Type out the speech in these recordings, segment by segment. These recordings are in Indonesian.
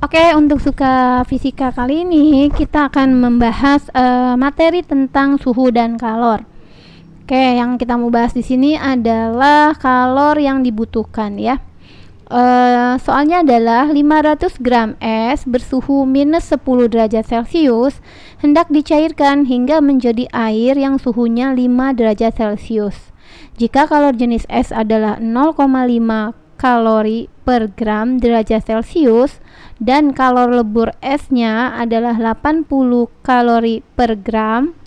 Oke, untuk suka fisika kali ini kita akan membahas materi tentang suhu dan kalor. Oke, yang kita mau bahas di sini adalah kalor yang dibutuhkan ya. Soalnya adalah 500 gram es bersuhu minus 10 derajat Celcius hendak dicairkan hingga menjadi air yang suhunya 5 derajat Celcius. Jika kalor jenis es adalah 0,5 kalori per gram derajat Celcius dan kalor lebur esnya adalah 80 kalori per gram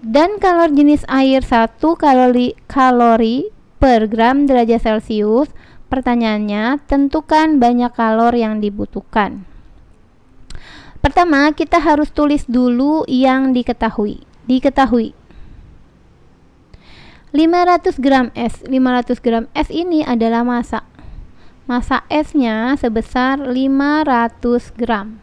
dan kalor jenis air 1 kalori per gram derajat Celcius, pertanyaannya tentukan banyak kalor yang dibutuhkan. Pertama, kita harus tulis dulu yang diketahui. 500 gram es ini adalah massa esnya sebesar 500 gram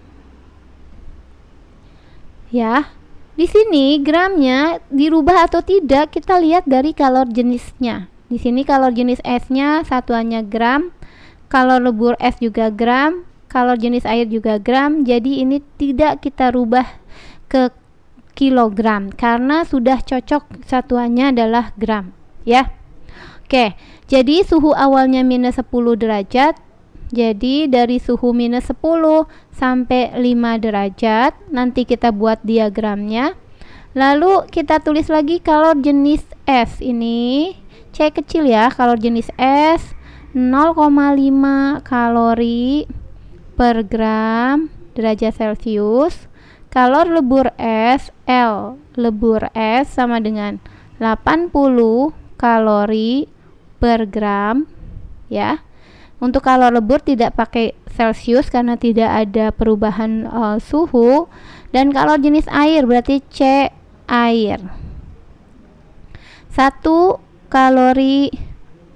ya. Di sini gramnya dirubah atau tidak kita lihat dari kalor jenisnya. Di sini kalor jenis esnya satuannya gram, kalor lebur es juga gram, kalor jenis air juga gram. Jadi ini tidak kita rubah ke kilogram karena sudah cocok satuannya adalah gram ya. Oke, jadi suhu awalnya minus 10 derajat. Jadi dari suhu minus 10 sampai 5 derajat nanti kita buat diagramnya. Lalu kita tulis lagi kalor jenis es ini C kecil ya. Kalor jenis es 0,5 kalori per gram derajat Celcius. Kalor lebur es L lebur es sama dengan 80 kalori per gram ya. Untuk kalor lebur tidak pakai Celcius karena tidak ada perubahan suhu. Dan kalor jenis air berarti C air 1 kalori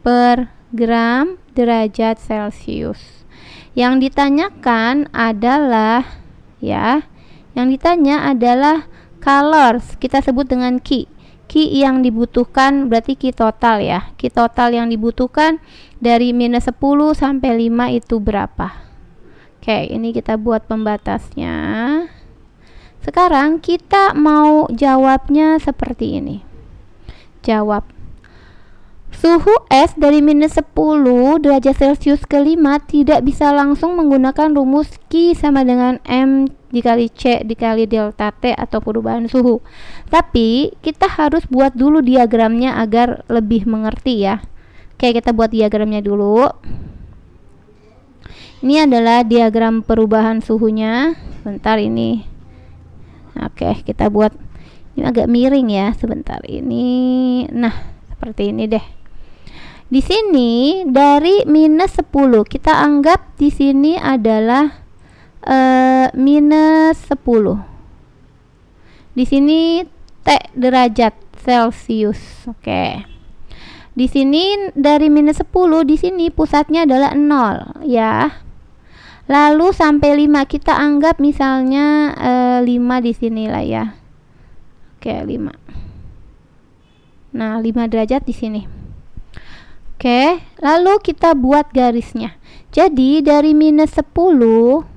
per gram derajat Celcius. Yang ditanyakan adalah kalor, kita sebut dengan Q yang dibutuhkan berarti Q total ya. Q total yang dibutuhkan dari minus 10 sampai 5 itu berapa? Oke, ini kita buat pembatasnya. Sekarang kita mau jawabnya seperti ini. Jawab. Suhu es dari minus 10 derajat Celcius ke 5 tidak bisa langsung menggunakan rumus Q sama dengan M dikali C dikali delta T atau perubahan suhu. Tapi kita harus buat dulu diagramnya agar lebih mengerti ya. Oke, kita buat diagramnya dulu. Ini adalah diagram perubahan suhunya. Bentar ini. Oke, kita buat. Ini agak miring ya, sebentar ini. Nah, seperti ini deh. Di sini dari minus 10 kita anggap di sini adalah minus 10. Di sini T derajat Celcius. Oke. Di sini dari minus 10 di sini pusatnya adalah 0 ya. Lalu sampai 5 kita anggap misalnya 5 di sini lah ya. Oke, 5. Nah, 5 derajat di sini. Oke, lalu kita buat garisnya. Jadi dari minus 10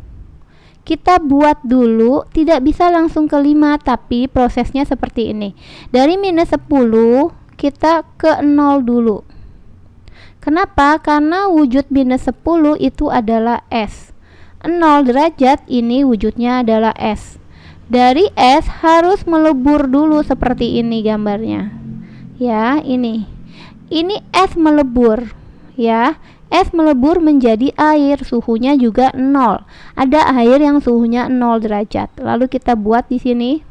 kita buat dulu, tidak bisa langsung ke 5, tapi prosesnya seperti ini. Dari minus 10 kita ke 0 dulu. Kenapa? Karena wujud minus 10 itu adalah es. 0 derajat ini wujudnya adalah es. Dari es harus melebur dulu seperti ini gambarnya. Ya, ini es melebur ya. Es melebur menjadi air, suhunya juga 0. Ada air yang suhunya 0 derajat. Lalu kita buat di sini.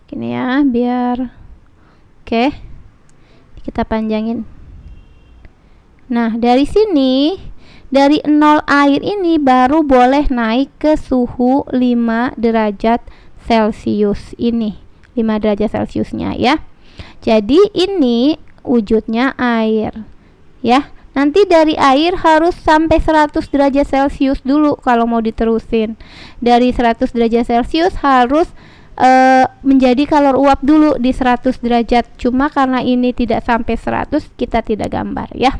Gini ya, biar oke. Kita panjangin. Nah, dari sini dari 0 air ini baru boleh naik ke suhu 5 derajat Celcius ini. 5 derajat Celciusnya ya. Jadi ini wujudnya air ya. Nanti dari air harus sampai 100 derajat Celcius dulu kalau mau diterusin. Dari 100 derajat Celcius harus menjadi kalor uap dulu di 100 derajat. Cuma karena ini tidak sampai 100 kita tidak gambar ya.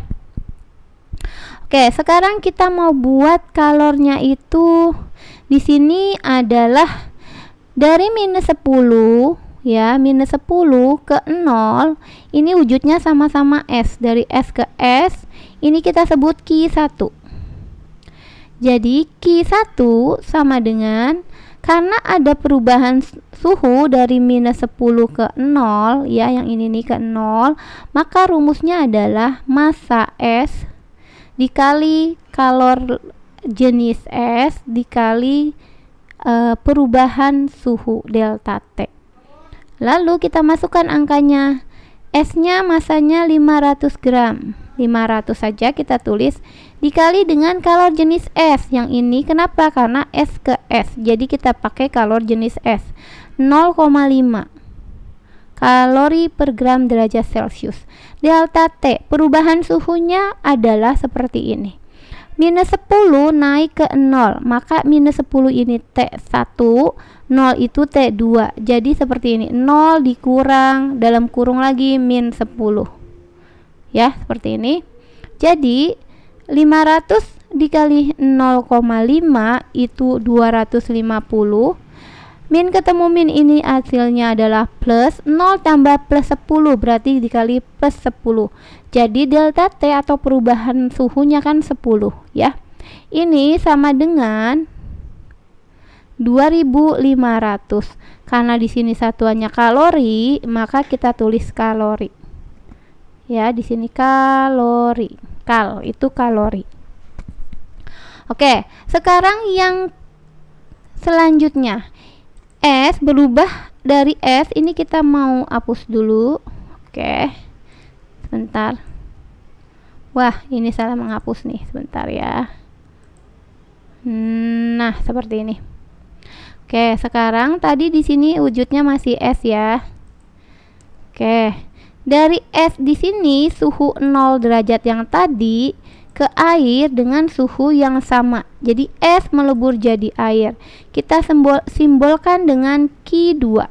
Oke, sekarang kita mau buat kalornya itu di sini adalah dari minus 10 ya, minus 10 ke 0. Ini wujudnya sama-sama S. Dari S ke S ini kita sebut Q1. Jadi Q1 sama dengan, karena ada perubahan suhu dari minus 10 ke 0 ya, yang ini nih ke 0, maka rumusnya adalah massa S dikali kalor jenis S dikali perubahan suhu delta T. Lalu kita masukkan angkanya. S nya masanya 500 gram, 500 saja kita tulis, dikali dengan kalor jenis S. Yang ini kenapa? Karena S ke S, jadi kita pakai kalor jenis S, 0,5 kalori per gram derajat Celcius. Delta T, perubahan suhunya adalah seperti ini. Minus 10 naik ke 0, maka minus 10 ini T1, 0 itu T2. Jadi seperti ini, 0 dikurang dalam kurung lagi min 10. Ya, seperti ini. Jadi 500 dikali 0,5 itu 250. Min ketemu min ini hasilnya adalah plus 0 tambah plus 10, berarti dikali plus 10. Jadi delta T atau perubahan suhunya kan 10 ya. Ini sama dengan 2500. Karena di sini satuannya kalori, maka kita tulis kalori. Ya, di sini kalori. Kal itu kalori. Oke, sekarang yang selanjutnya. S berubah dari S, ini kita mau hapus dulu. Oke, sebentar. Wah, ini salah menghapus nih, sebentar ya. Nah, seperti ini. Oke, sekarang tadi di sini wujudnya masih S ya. Oke, dari S di sini suhu 0 derajat yang tadi ke air dengan suhu yang sama. Jadi S melebur jadi air. Kita simbolkan dengan Q2.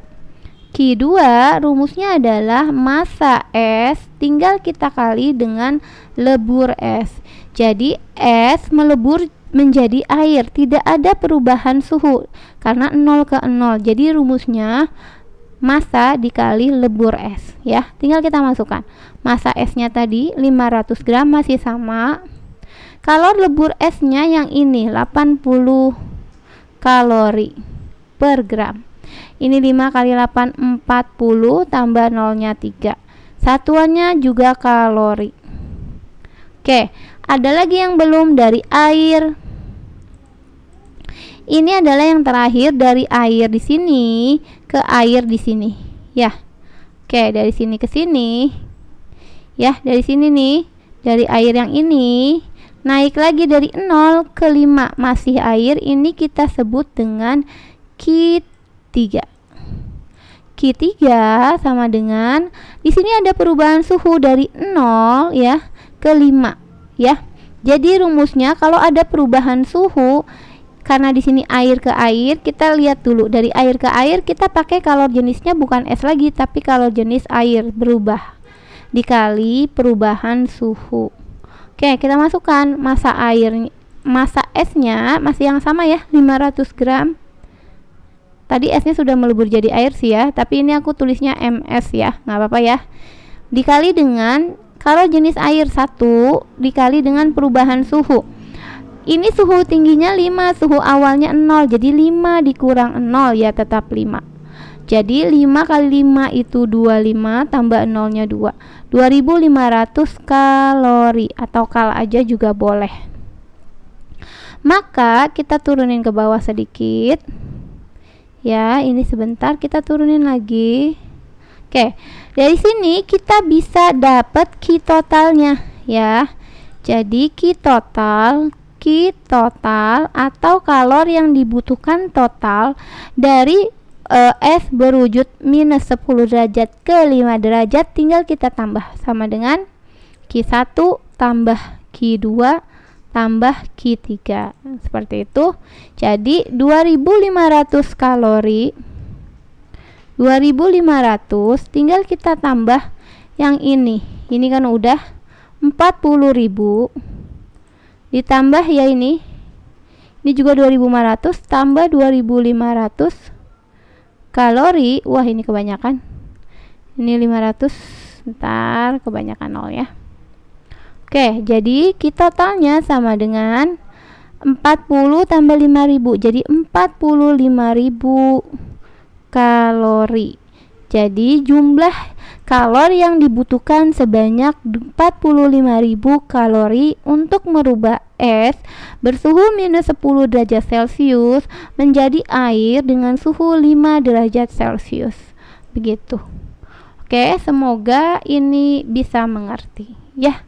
Q2 rumusnya adalah massa S tinggal kita kali dengan lebur S. Jadi S melebur menjadi air, tidak ada perubahan suhu karena 0 ke 0. Jadi rumusnya massa dikali lebur S ya. Tinggal kita masukkan. Massa S-nya tadi 500 gram masih sama. Kalor lebur S-nya yang ini 80 kalori per gram. Ini 5 kali 8 40 tambah 0-nya 3. Satuannya juga kalori. Oke, ada lagi yang belum dari air. Ini adalah yang terakhir dari air di sini ke air di sini ya. Oke, dari sini ke sini ya, dari sini nih, dari air yang ini naik lagi dari 0 ke 5 masih air, ini kita sebut dengan Q3. Q3 sama dengan, di sini ada perubahan suhu dari 0 ya ke 5 ya. Jadi rumusnya kalau ada perubahan suhu, karena di sini air ke air, kita lihat dulu dari air ke air kita pakai kalor jenisnya bukan S lagi tapi kalor jenis air berubah dikali perubahan suhu. Oke, kita masukkan massa S-nya masih yang sama ya, 500 gram. Tadi S-nya sudah melebur jadi air sih ya, tapi ini aku tulisnya MS ya, nggak apa-apa ya. Dikali dengan kalor jenis air 1 dikali dengan perubahan suhu. Ini suhu tingginya 5, suhu awalnya 0, jadi 5 dikurang 0 ya tetap 5. Jadi 5 kali 5 itu 25 tambah 0-nya 2. 2500 kalori atau kal aja juga boleh. Maka kita turunin ke bawah sedikit. Ya, ini sebentar kita turunin lagi. Oke, dari sini kita bisa dapat Q totalnya ya. Jadi Q total atau kalor yang dibutuhkan total dari S berwujud minus 10 derajat ke 5 derajat, tinggal kita tambah sama dengan Q1 tambah Q2 tambah Q3 seperti itu. Jadi 2500 kalori, 2500 tinggal kita tambah yang ini kan udah 40.000 ditambah ya ini juga 2500 tambah 2500 kalori. Wah, ini kebanyakan. Ini 500. Bentar, kebanyakan 0 ya. Oke, jadi kita totalnya sama dengan 40 tambah 5000. Jadi 45.000 kalori. Jadi jumlah kalori yang dibutuhkan sebanyak 45.000 kalori untuk merubah es bersuhu minus 10 derajat Celcius menjadi air dengan suhu 5 derajat Celcius. Begitu. Oke, semoga ini bisa mengerti ya.